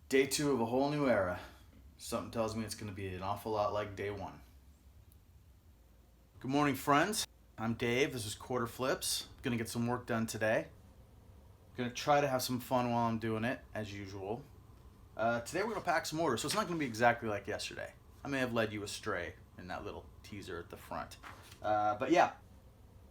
Day 2 of a whole new era. Something tells me it's going to be an awful lot like day 1. Good morning, friends. I'm Dave. This is Quarter Flips. Going to get some work done today. Going to try to have some fun while I'm doing it, as usual. Today we're going to pack some orders, so it's not going to be exactly like yesterday. I may have led you astray in that little teaser at the front. But yeah,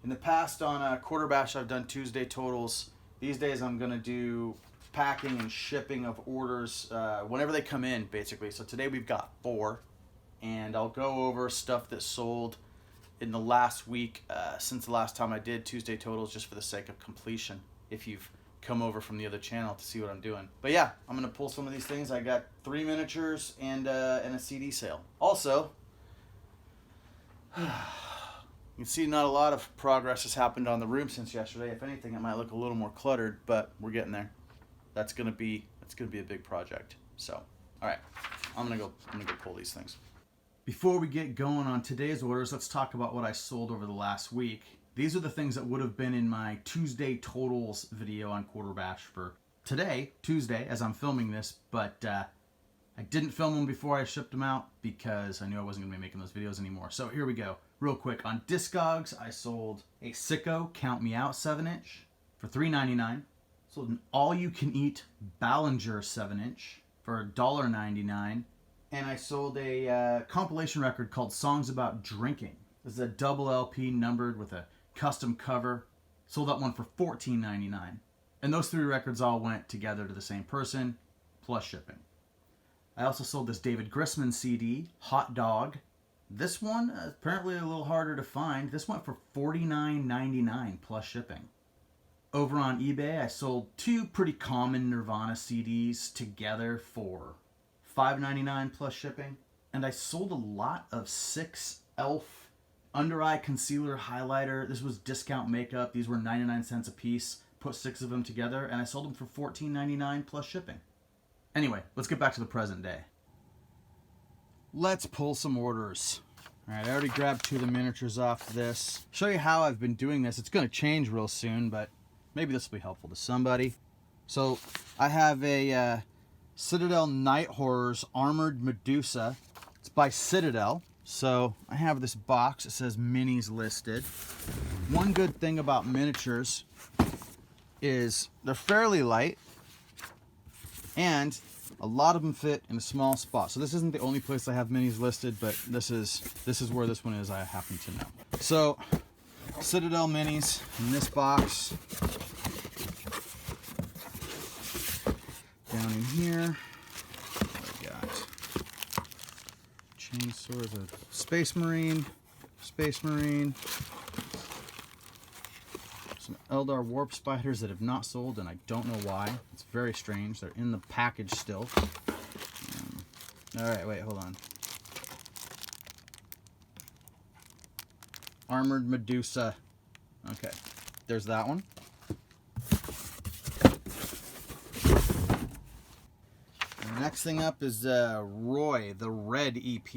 in the past on Quarterbash I've done Tuesday totals. These days I'm going to do packing and shipping of orders whenever they come in, basically. So today we've got 4, and I'll go over stuff that sold in the last week since the last time I did Tuesday totals, just for the sake of completion, if you've come over from the other channel to see what I'm doing. But yeah, I'm going to pull some of these things. I got 3 miniatures and a CD sale. Also, you can see not a lot of progress has happened on the room since yesterday. If anything, it might look a little more cluttered, but we're getting there. That's gonna be a big project. So, all right, I'm gonna go pull these things. Before we get going on today's orders, let's talk about what I sold over the last week. These are the things that would have been in my Tuesday totals video on Quarterbash for today, Tuesday, as I'm filming this, but I didn't film them before I shipped them out because I knew I wasn't gonna be making those videos anymore. So here we go, real quick. On Discogs, I sold a Sicko Count Me Out 7-inch for $3.99. Sold an all-you-can-eat Ballinger 7-inch for $1.99. And I sold a compilation record called Songs About Drinking. This is a double LP numbered with a custom cover. Sold that one for $14.99. And those 3 records all went together to the same person, plus shipping. I also sold this David Grisman CD, Hot Dog. This one, apparently a little harder to find. This went for $49.99 plus shipping. Over on eBay, I sold 2 pretty common Nirvana CDs together for $5.99 plus shipping. And I sold a lot of 6 e.l.f. under eye concealer highlighter. This was discount makeup. These were 99 cents a piece. Put 6 of them together, and I sold them for $14.99 plus shipping. Anyway, let's get back to the present day. Let's pull some orders. All right, I already grabbed 2 of the miniatures off this. Show you how I've been doing this. It's going to change real soon, but maybe this will be helpful to somebody. So I have a Citadel Night Horrors Armored Medusa. It's by Citadel. So I have this box. It says minis listed. One good thing about miniatures is they're fairly light, and a lot of them fit in a small spot. So this isn't the only place I have minis listed, but this is where this one is, I happen to know. So Citadel minis in this box. Down in here, I got chainsaws, a Space Marine, some Eldar Warp Spiders that have not sold, and I don't know why. It's very strange. They're in the package still. All right, wait, hold on. Armored Medusa. Okay, there's that one. The next thing up is Roy, the Red EP.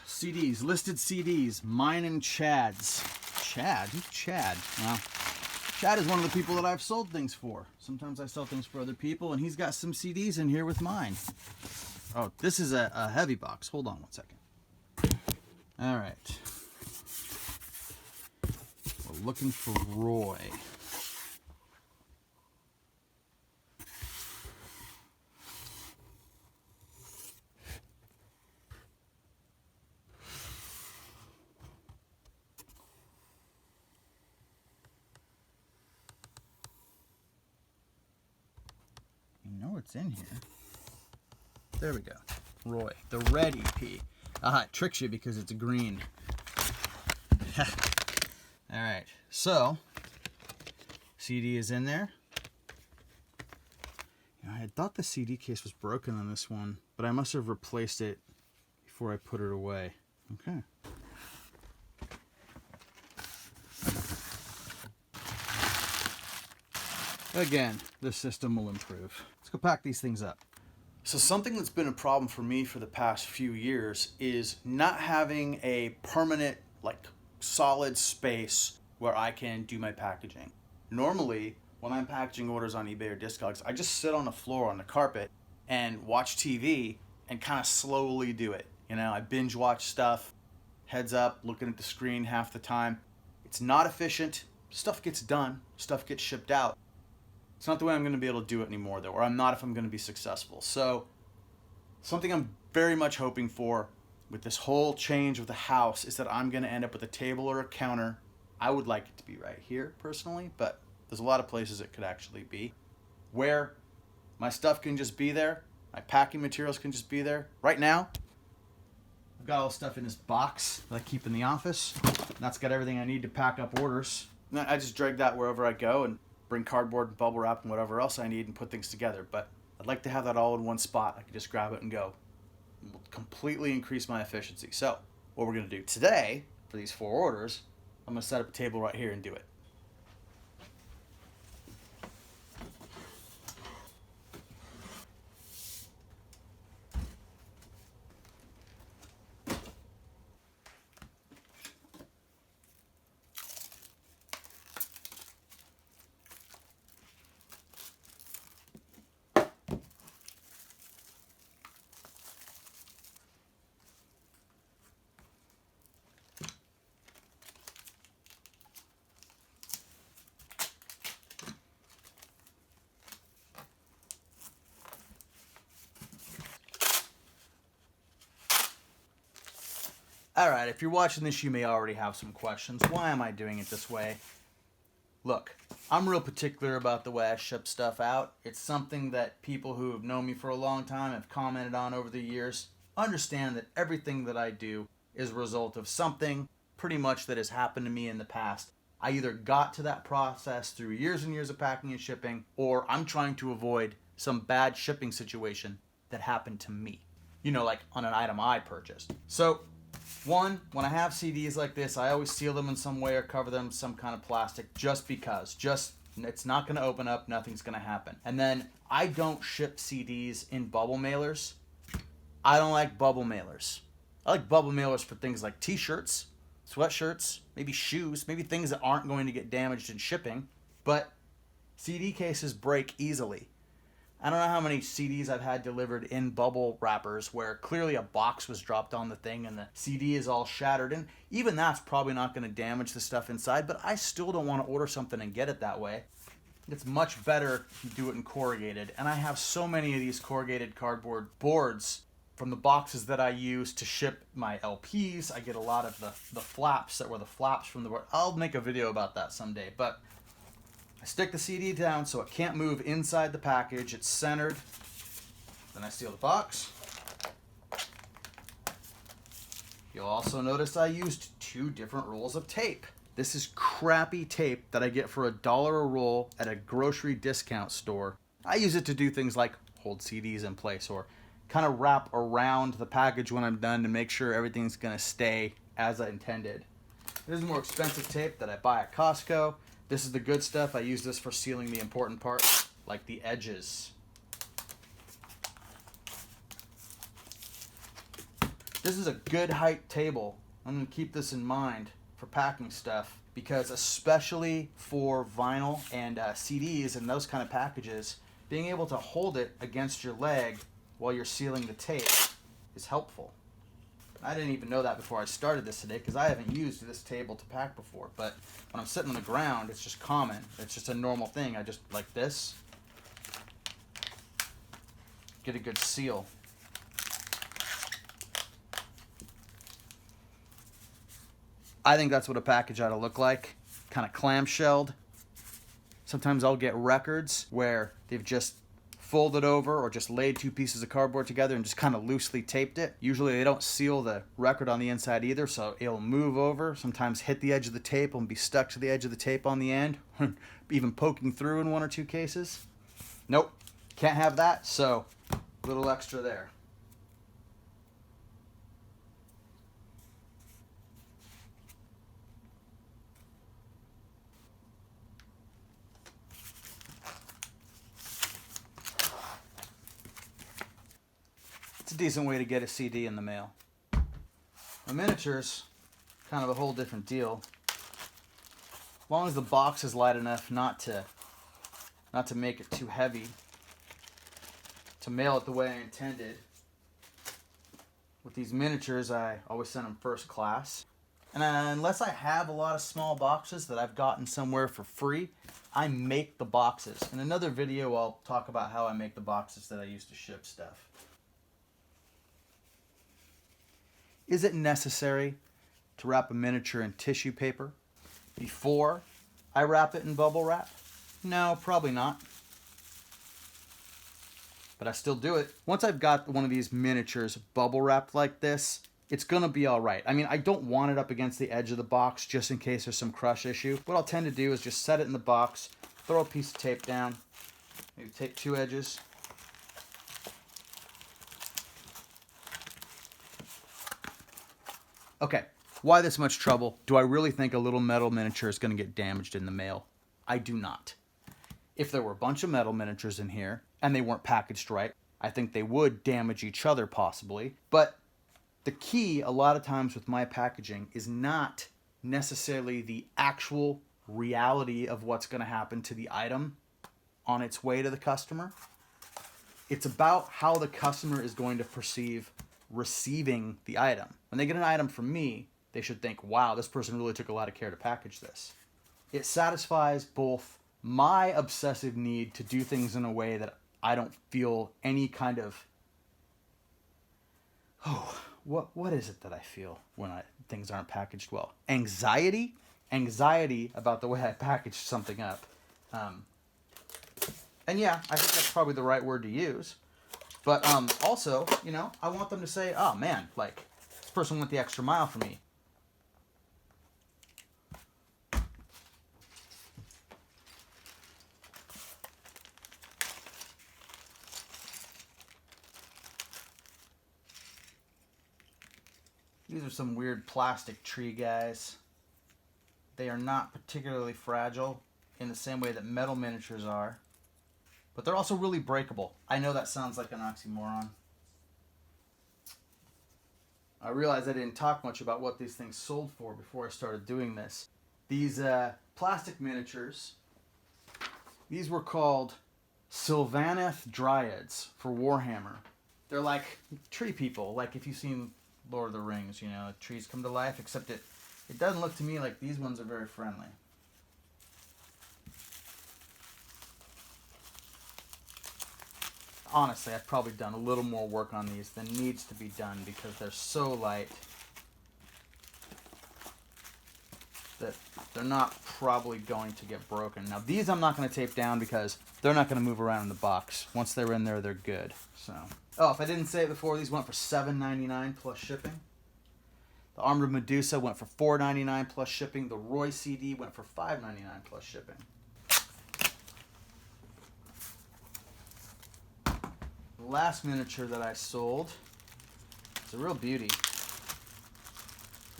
CDs, listed CDs, mine and Chad's. Chad? Who's Chad? Well, Chad is one of the people that I've sold things for. Sometimes I sell things for other people, and he's got some CDs in here with mine. Oh, this is a heavy box. Hold on one second. All right. We're looking for Roy. It's in here. There we go. Roy, the Red EP. Aha, it tricks you because it's green. Alright, so CD is in there. I had thought the CD case was broken on this one, but I must have replaced it before I put it away. Okay. Again, the system will improve. Let's go pack these things up. So something that's been a problem for me for the past few years is not having a permanent, solid space where I can do my packaging. Normally, when I'm packaging orders on eBay or Discogs, I just sit on the floor on the carpet and watch TV and kind of slowly do it. You know, I binge watch stuff, heads up, looking at the screen half the time. It's not efficient. Stuff gets done. Stuff gets shipped out. It's not the way I'm going to be able to do it anymore, though, or I'm not if I'm going to be successful. So something I'm very much hoping for with this whole change of the house is that I'm going to end up with a table or a counter. I would like it to be right here, personally, but there's a lot of places it could actually be, where my stuff can just be there, my packing materials can just be there. Right now, I've got all the stuff in this box that I keep in the office. That's got everything I need to pack up orders. And I just drag that wherever I go and bring cardboard and bubble wrap and whatever else I need and put things together. But I'd like to have that all in one spot. I can just grab it and go. It will completely increase my efficiency. So what we're going to do today for these 4 orders, I'm going to set up a table right here and do it. Alright, if you're watching this, you may already have some questions. Why am I doing it this way? Look, I'm real particular about the way I ship stuff out. It's something that people who have known me for a long time have commented on over the years. Understand that everything that I do is a result of something pretty much that has happened to me in the past. I either got to that process through years and years of packing and shipping, or I'm trying to avoid some bad shipping situation that happened to me. You know, like on an item I purchased. So, one, when I have CDs like this, I always seal them in some way or cover them in some kind of plastic just because. It's not going to open up, nothing's going to happen. And then I don't ship CDs in bubble mailers. I don't like bubble mailers. I like bubble mailers for things like t-shirts, sweatshirts, maybe shoes, maybe things that aren't going to get damaged in shipping. But CD cases break easily. I don't know how many CDs I've had delivered in bubble wrappers where clearly a box was dropped on the thing and the CD is all shattered. And even that's probably not going to damage the stuff inside, but I still don't want to order something and get it that way. It's much better if you do it in corrugated. And I have so many of these corrugated cardboard boards from the boxes that I use to ship my LPs. I get a lot of the flaps that were the flaps from the board. I'll make a video about that someday, but I stick the CD down so it can't move inside the package. It's centered. Then I seal the box. You'll also notice I used 2 different rolls of tape. This is crappy tape that I get for $1 a roll at a grocery discount store. I use it to do things like hold CDs in place or kind of wrap around the package when I'm done to make sure everything's going to stay as I intended. This is more expensive tape that I buy at Costco. This is the good stuff. I use this for sealing the important parts, like the edges. This is a good height table. I'm going to keep this in mind for packing stuff because especially for vinyl and CDs and those kind of packages, being able to hold it against your leg while you're sealing the tape is helpful. I didn't even know that before I started this today because I haven't used this table to pack before. But when I'm sitting on the ground, it's just common. It's just a normal thing. I just, like this, get a good seal. I think that's what a package ought to look like. Kind of clamshelled. Sometimes I'll get records where they've just folded over or just laid 2 pieces of cardboard together and just kind of loosely taped it. Usually they don't seal the record on the inside either, so it'll move over, sometimes hit the edge of the tape and be stuck to the edge of the tape on the end, even poking through in 1 or 2 cases. Nope, can't have that, so a little extra there. It's a decent way to get a CD in the mail. A miniature's kind of a whole different deal. As long as the box is light enough not to not to make it too heavy, to mail it the way I intended. With these miniatures, I always send them first class. And unless I have a lot of small boxes that I've gotten somewhere for free, I make the boxes. In another video, I'll talk about how I make the boxes that I use to ship stuff. Is it necessary to wrap a miniature in tissue paper before I wrap it in bubble wrap? No, probably not. But I still do it. Once I've got one of these miniatures bubble wrapped like this, it's gonna be all right. I mean, I don't want it up against the edge of the box just in case there's some crush issue. What I'll tend to do is just set it in the box, throw a piece of tape down, maybe tape 2 edges. Okay, why this much trouble? Do I really think a little metal miniature is gonna get damaged in the mail? I do not. If there were a bunch of metal miniatures in here and they weren't packaged right, I think they would damage each other possibly. But the key a lot of times with my packaging is not necessarily the actual reality of what's going to happen to the item on its way to the customer. It's about how the customer is going to perceive receiving the item. When they get an item from me, they should think, wow, this person really took a lot of care to package this. It satisfies both my obsessive need to do things in a way that I don't feel any kind of, what is it that I feel when things aren't packaged well? Anxiety about the way I package something up. And yeah, I think that's probably the right word to use. But also, you know, I want them to say, oh man, like, this person went the extra mile for me. These are some weird plastic tree guys. They are not particularly fragile in the same way that metal miniatures are. But they're also really breakable. I know that sounds like an oxymoron. I realized I didn't talk much about what these things sold for before I started doing this. These plastic miniatures, these were called Sylvaneth Dryads for Warhammer. They're like tree people, like if you've seen Lord of the Rings, you know, trees come to life, except it doesn't look to me like these ones are very friendly. Honestly, I've probably done a little more work on these than needs to be done because they're so light that they're not probably going to get broken. Now these I'm not going to tape down because they're not going to move around in the box. Once they're in there, they're good. So, oh, if I didn't say it before, these went for $7.99 plus shipping. The Armored Medusa went for $4.99 plus shipping. The Roy CD went for $5.99 plus shipping. The last miniature that I sold is a real beauty.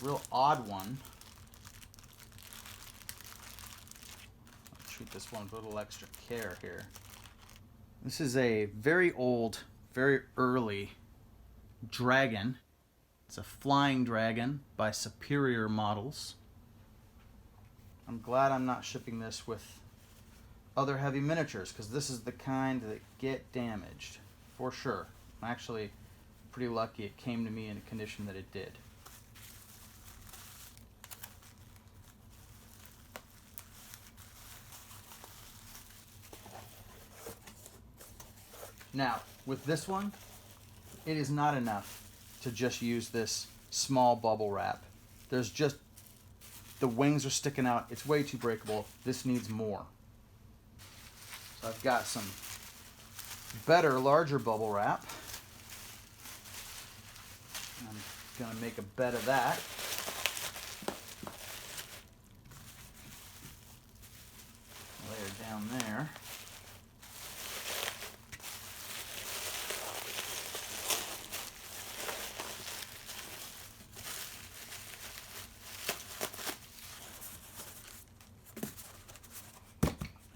A real odd one. I'll treat this one with a little extra care here. This is a very old, very early dragon. It's a flying dragon by Superior Models. I'm glad I'm not shipping this with other heavy miniatures because this is the kind that get damaged. For sure. I'm actually pretty lucky it came to me in a condition that it did. Now, with this one, it is not enough to just use this small bubble wrap. There's just, the wings are sticking out. It's way too breakable. This needs more. So I've got some better, larger bubble wrap. I'm going to make a bed of that. Lay her down there.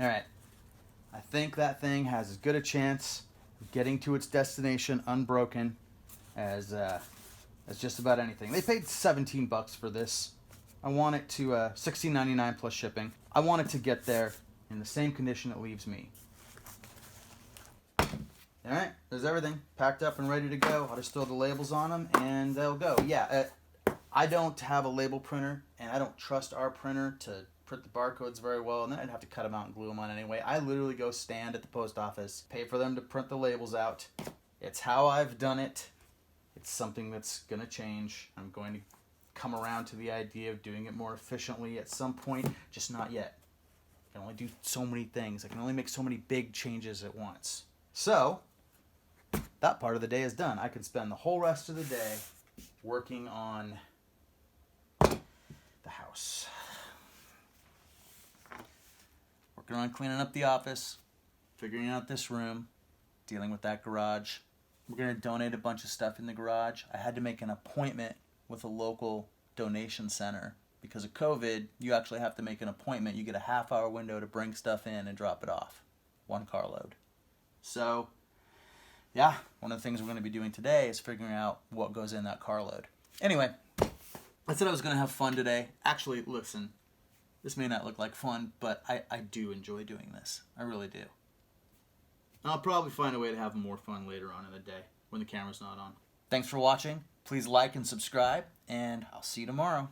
All right. I think that thing has as good a chance of getting to its destination unbroken as just about anything. They paid $17 for this. I want it to $16.99 plus shipping. I want it to get there in the same condition it leaves me. All right, there's everything packed up and ready to go. I'll just throw the labels on them and they'll go. Yeah, I don't have a label printer and I don't trust our printer to print the barcodes very well, and then I'd have to cut them out and glue them on anyway. I literally go stand at the post office, pay for them to print the labels out. It's how I've done it. It's something that's going to change. I'm going to come around to the idea of doing it more efficiently at some point, just not yet. I can only do so many things. I can only make so many big changes at once. So, that part of the day is done. I can spend the whole rest of the day working on the house. Working on cleaning up the office, figuring out this room, dealing with that garage. We're going to donate a bunch of stuff in the garage. I had to make an appointment with a local donation center. Because of COVID, you actually have to make an appointment. You get a half-hour window to bring stuff in and drop it off. 1 carload. So, yeah, one of the things we're going to be doing today is figuring out what goes in that carload. Anyway, I said I was going to have fun today. Actually, listen, this may not look like fun, but I do enjoy doing this. I really do. I'll probably find a way to have more fun later on in the day when the camera's not on. Thanks for watching. Please like and subscribe, and I'll see you tomorrow.